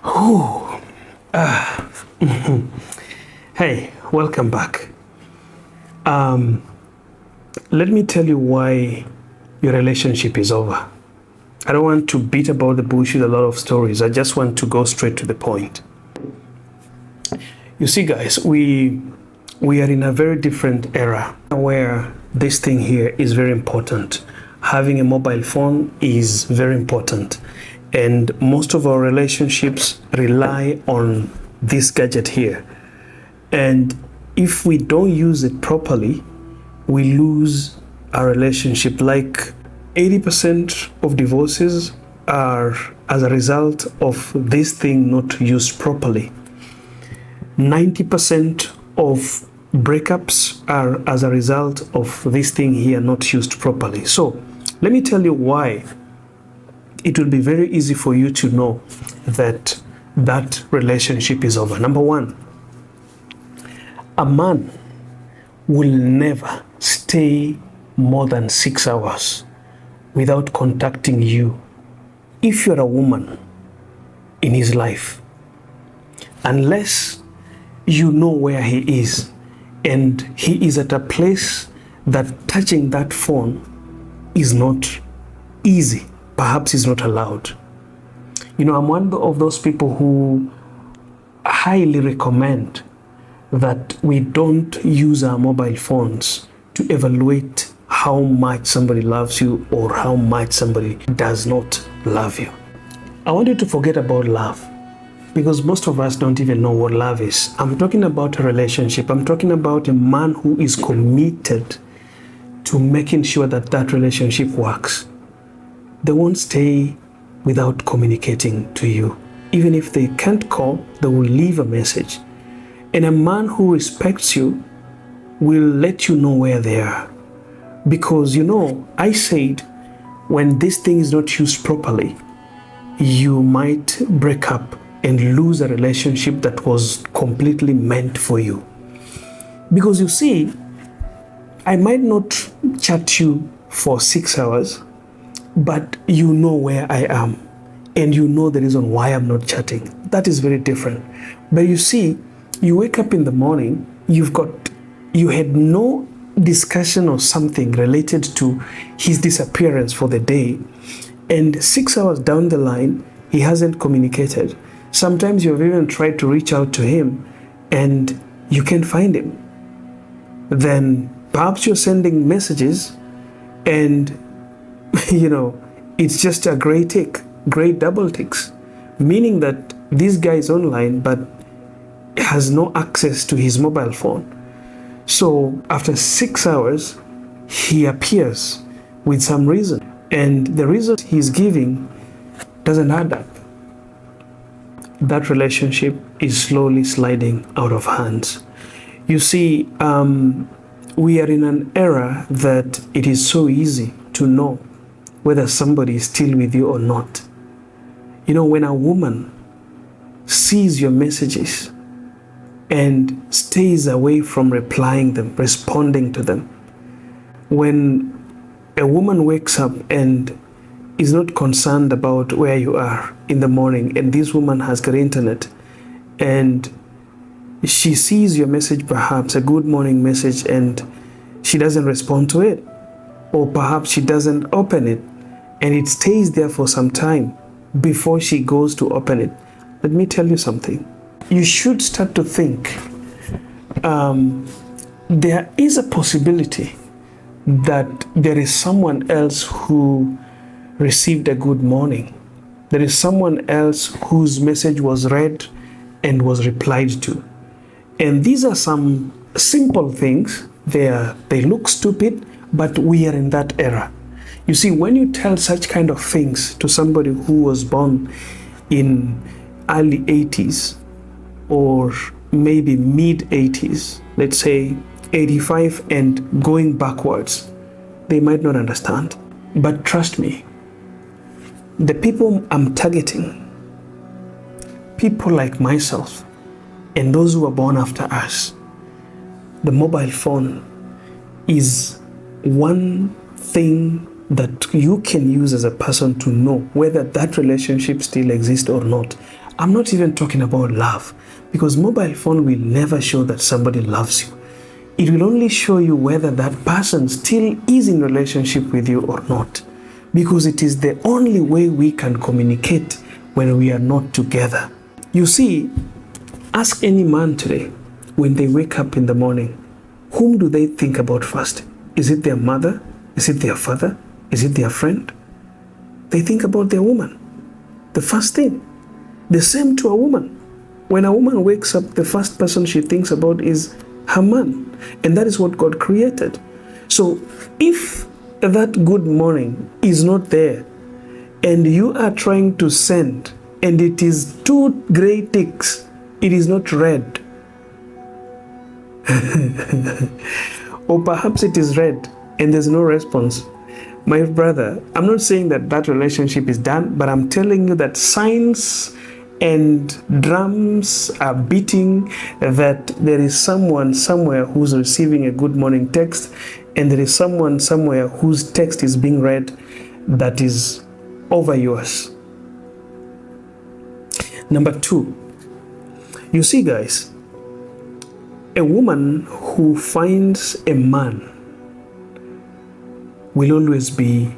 Oh, hey, welcome back. Let me tell you why your relationship is over. I don't want to beat about the bush with a lot of stories. I just want to go straight to the point. You see, guys, we are in a very different era where this thing here is very important. Having a mobile phone is very important. And most of our relationships rely on this gadget here. And if we don't use it properly, we lose our relationship. Like 80% of divorces are as a result of this thing not used properly. 90% of breakups are as a result of this thing here not used properly. So let me tell you why it will be very easy for you to know that that relationship is over. Number one, a man will never stay more than 6 hours without contacting you if you're a woman in his life, unless you know where he is and he is at a place that touching that phone is not easy, perhaps is not allowed. You know, I'm one of those people who highly recommend that we don't use our mobile phones to evaluate how much somebody loves you or how much somebody does not love you. I want you to forget about love, because most of us don't even know what love is. I'm talking about a relationship. I'm talking about a man who is committed to making sure that that relationship works. They won't stay without communicating to you. Even if they can't call, they will leave a message. And a man who respects you will let you know where they are. Because, you know, I said, when this thing is not used properly, you might break up and lose a relationship that was completely meant for you. Because you see, I might not chat you for 6 hours, but you know where I am and you know the reason why I'm not chatting. That is very different. But you see, you wake up in the morning, you had no discussion or something related to his disappearance for the day, and 6 hours down the line, he hasn't communicated. Sometimes you've even tried to reach out to him and you can't find him. Then perhaps you're sending messages and it's just a gray tick, gray double ticks, meaning that this guy is online but has no access to his mobile phone. So after 6 hours, he appears with some reason, and the reason he's giving doesn't add up. That relationship is slowly sliding out of hands. You see, we are in an era that it is so easy to know whether somebody is still with you or not. You know, when a woman sees your messages and stays away from replying them, responding to them, when a woman wakes up and is not concerned about where you are in the morning, and this woman has got internet, and she sees your message, perhaps a good morning message, and she doesn't respond to it, or perhaps she doesn't open it, and it stays there for some time before she goes to open it. Let me tell you something. You should start to think, there is a possibility that there is someone else who received a good morning. There is someone else whose message was read and was replied to. And these are some simple things. They look stupid, but we are in that era. You see, when you tell such kind of things to somebody who was born in early 80s or maybe mid 80s, let's say 85 and going backwards, they might not understand. But trust me, the people I'm targeting, people like myself and those who are born after us, the mobile phone is one thing that you can use as a person to know whether that relationship still exists or not. I'm not even talking about love, because mobile phone will never show that somebody loves you. It will only show you whether that person still is in relationship with you or not, because it is the only way we can communicate when we are not together. You see, ask any man today, when they wake up in the morning, whom do they think about first? Is it their mother? Is it their father? Is it their friend? They think about their woman. The first thing. The same to a woman. When a woman wakes up, the first person she thinks about is her man. And that is what God created. So if that good morning is not there, and you are trying to send, and it is 2 gray ticks, it is not red. Or perhaps it is red and there's no response. My brother, I'm not saying that relationship is done, but I'm telling you that signs and drums are beating that there is someone somewhere who's receiving a good morning text, and there is someone somewhere whose text is being read that is over yours. Number 2, you see, guys, a woman who finds a man will always be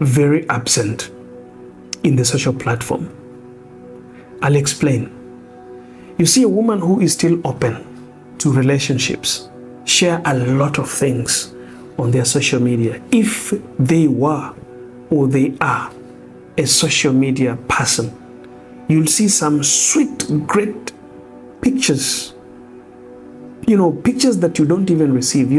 very absent in the social platform. I'll explain. You see, a woman who is still open to relationships share a lot of things on their social media. If they were or they are a social media person, you'll see some sweet, great pictures. Pictures that you don't even receive.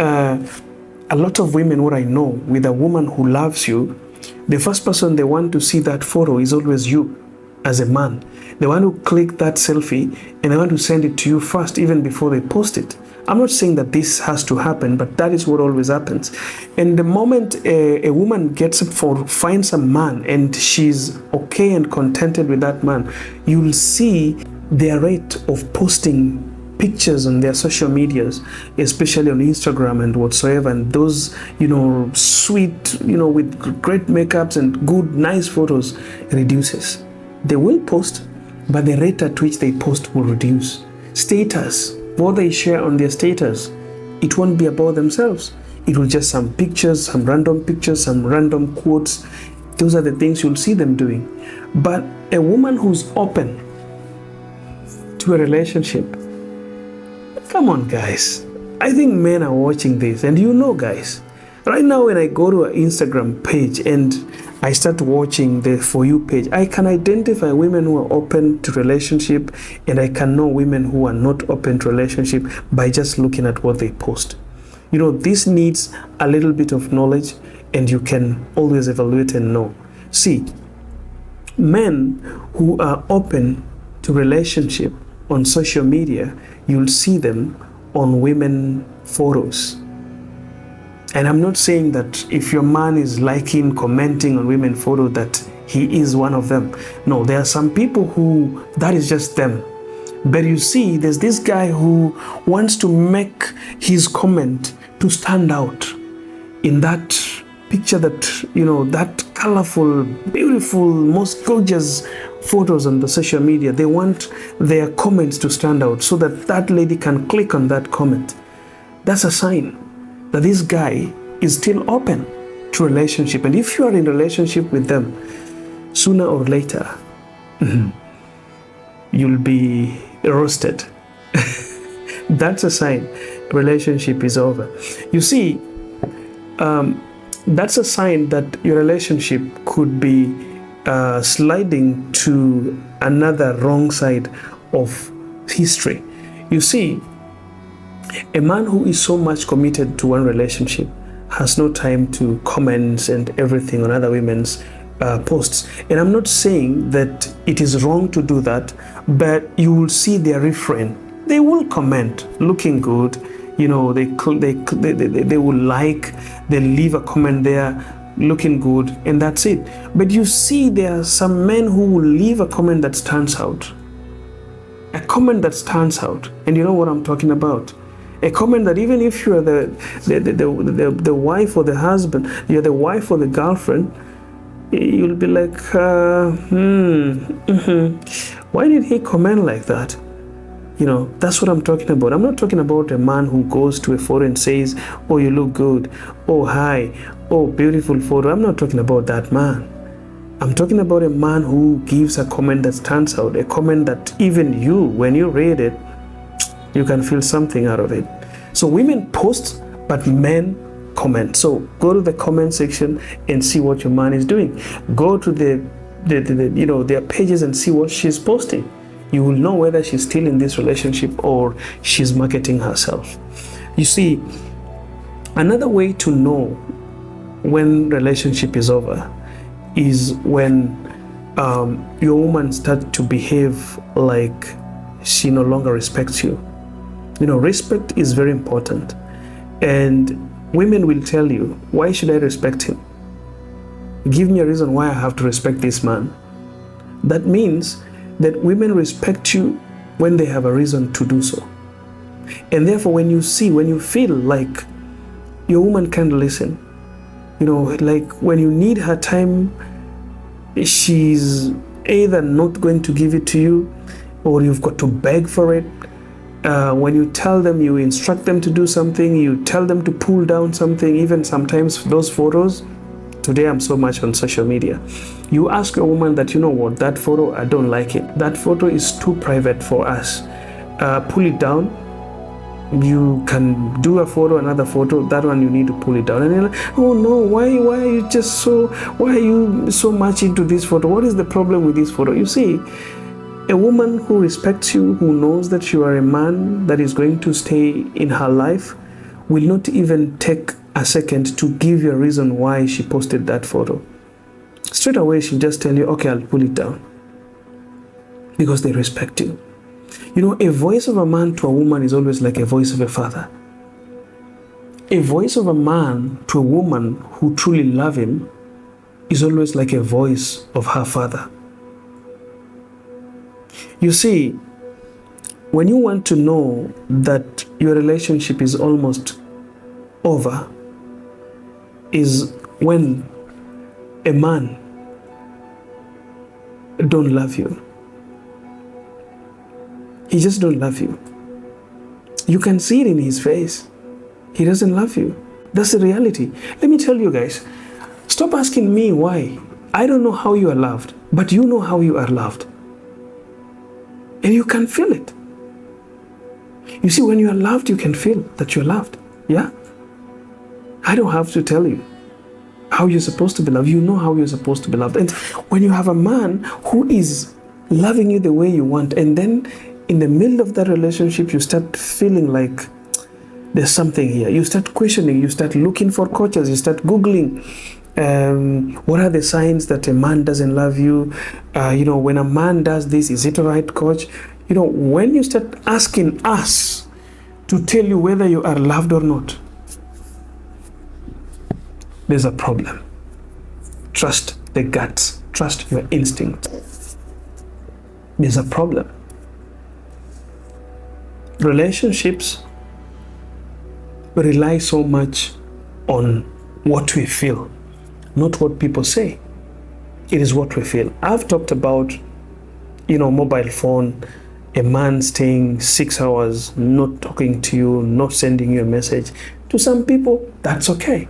A lot of women, what I know, with a woman who loves you, the first person they want to see that photo is always you as a man. They want to click that selfie and they want to send it to you first, even before they post it. I'm not saying that this has to happen, but that is what always happens. And the moment a woman finds a man and she's okay and contented with that man, you'll see their rate of posting pictures on their social medias, especially on Instagram and whatsoever, and those, sweet, with great makeups and good, nice photos reduces. They will post, but the rate at which they post will reduce. Status, what they share on their status, it won't be about themselves. It will just some pictures, some random quotes. Those are the things you'll see them doing. But a woman who's open to a relationship, come on, guys. I think men are watching this, and guys, right now when I go to an Instagram page and I start watching the For You page, I can identify women who are open to relationship, and I can know women who are not open to relationship by just looking at what they post. This needs a little bit of knowledge, and you can always evaluate and know. See, men who are open to relationship on social media, you'll see them on women photos. And I'm not saying that if your man is liking, commenting on women photos, that he is one of them. No, there are some people who, that is just them. But you see, there's this guy who wants to make his comment to stand out in that picture, that, that colorful, beautiful, most gorgeous photos on the social media. They want their comments to stand out so that lady can click on that comment. That's a sign that this guy is still open to relationship. And if you are in relationship with them, sooner or later, you'll be roasted. That's a sign relationship is over. You see, that's a sign that your relationship could be sliding to another wrong side of history. You see, a man who is so much committed to one relationship has no time to comment and everything on other women's posts. And I'm not saying that it is wrong to do that, but you will see their refrain. They will comment, looking good, they will like, they leave a comment there, looking good, and that's it. But you see, there are some men who will leave a comment that stands out. A comment that stands out, and you know what I'm talking about. A comment that even if you're the wife or the husband, you're the wife or the girlfriend, you'll be like, why did he comment like that? That's what I'm talking about. I'm not talking about a man who goes to a photo and says, oh, you look good. Oh, hi. Oh, beautiful photo. I'm not talking about that man. I'm talking about a man who gives a comment that stands out, a comment that even you, when you read it, you can feel something out of it. So women post, but men comment. So go to the comment section and see what your man is doing. Go to their pages and see what she's posting. You will know whether she's still in this relationship or she's marketing herself. You see, another way to know when relationship is over is when your woman starts to behave like she no longer respects you. Respect is very important. And women will tell you, why should I respect him? Give me a reason why I have to respect this man. That means that women respect you when they have a reason to do so. And therefore, when you feel like your woman can't listen, like when you need her time, she's either not going to give it to you or you've got to beg for it. When you tell them, you instruct them to do something, you tell them to pull down something, even sometimes those photos. Today I'm so much on social media. You ask a woman that, that photo, I don't like it. That photo is too private for us. Pull it down. You can do another photo, that one you need to pull it down. And you're like, oh no, why are you so much into this photo? What is the problem with this photo? You see, a woman who respects you, who knows that you are a man that is going to stay in her life, will not even take a second to give you a reason why she posted that photo. Straight away, she'll just tell you, okay, I'll pull it down. Because they respect you. A voice of a man to a woman is always like a voice of a father. A voice of a man to a woman who truly loves him is always like a voice of her father. You see, when you want to know that your relationship is almost over, is when a man don't love you. He just don't love you. You can see it in his face. He doesn't love you. That's the reality. Let me tell you guys, stop asking me why. I don't know how you are loved, but you know how you are loved. And you can feel it. You see, when you are loved, you can feel that you're loved. Yeah? I don't have to tell you how you're supposed to be loved. You know how you're supposed to be loved. And when you have a man who is loving you the way you want, and then in the middle of that relationship, you start feeling like there's something here. You start questioning, you start looking for coaches, you start Googling, what are the signs that a man doesn't love you? When a man does this, is it a right, coach? When you start asking us to tell you whether you are loved or not, there's a problem. Trust the guts. Trust your instinct. There's a problem. Relationships rely so much on what we feel, not what people say. It is what we feel. I've talked about, mobile phone, a man staying 6 hours, not talking to you, not sending you a message. To some people, that's okay.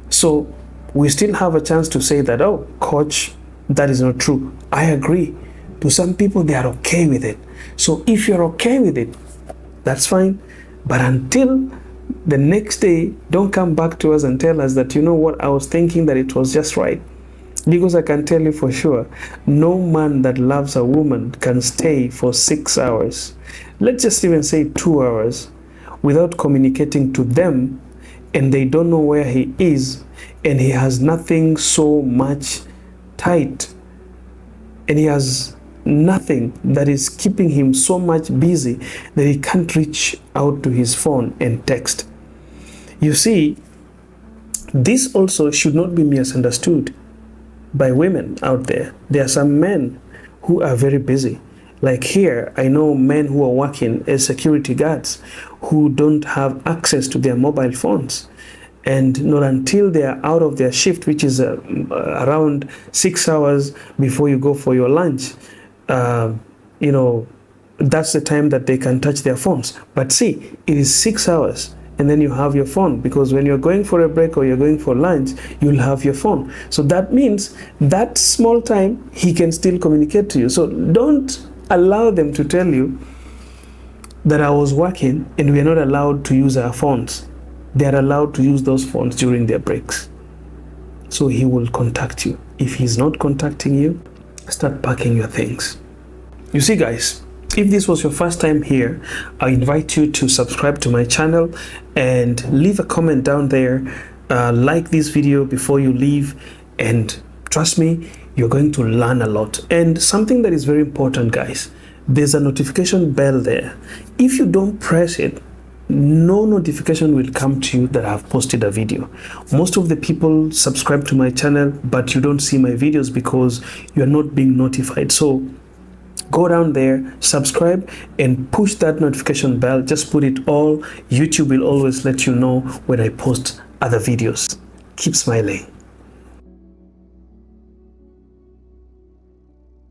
So we still have a chance to say that, oh, coach, that is not true. I agree. To some people, they are okay with it. So if you're okay with it, that's fine. But until the next day, don't come back to us and tell us that, I was thinking that it was just right. Because I can tell you for sure, no man that loves a woman can stay for 6 hours, let's just even say 2 hours, without communicating to them, and they don't know where he is, and he has nothing so much tight, and he has nothing that is keeping him so much busy that he can't reach out to his phone and text. You see, this also should not be misunderstood by women out there. There are some men who are very busy. Like here, I know men who are working as security guards who don't have access to their mobile phones. and not until they are out of their shift, which is around 6 hours before you go for your lunch, you know, that's the time that they can touch their phones. But see, it is 6 hours and then you have your phone, because when you're going for a break or you're going for lunch, you'll have your phone. So that means that small time he can still communicate to you. So don't allow them to tell you that I was working and we are not allowed to use our phones. They are allowed to use those phones during their breaks. So he will contact you. If he's not contacting you, start packing your things. You see, guys, if this was your first time here, I invite you to subscribe to my channel and leave a comment down there. Like this video before you leave, and trust me, you're going to learn a lot. And something that is very important, guys, there's a notification bell there. If you don't press it, no notification will come to you that I've posted a video. Most of the people subscribe to my channel, but you don't see my videos because you're not being notified. So go down there, subscribe, and push that notification bell. Just put it all. YouTube will always let you know when I post other videos. Keep smiling.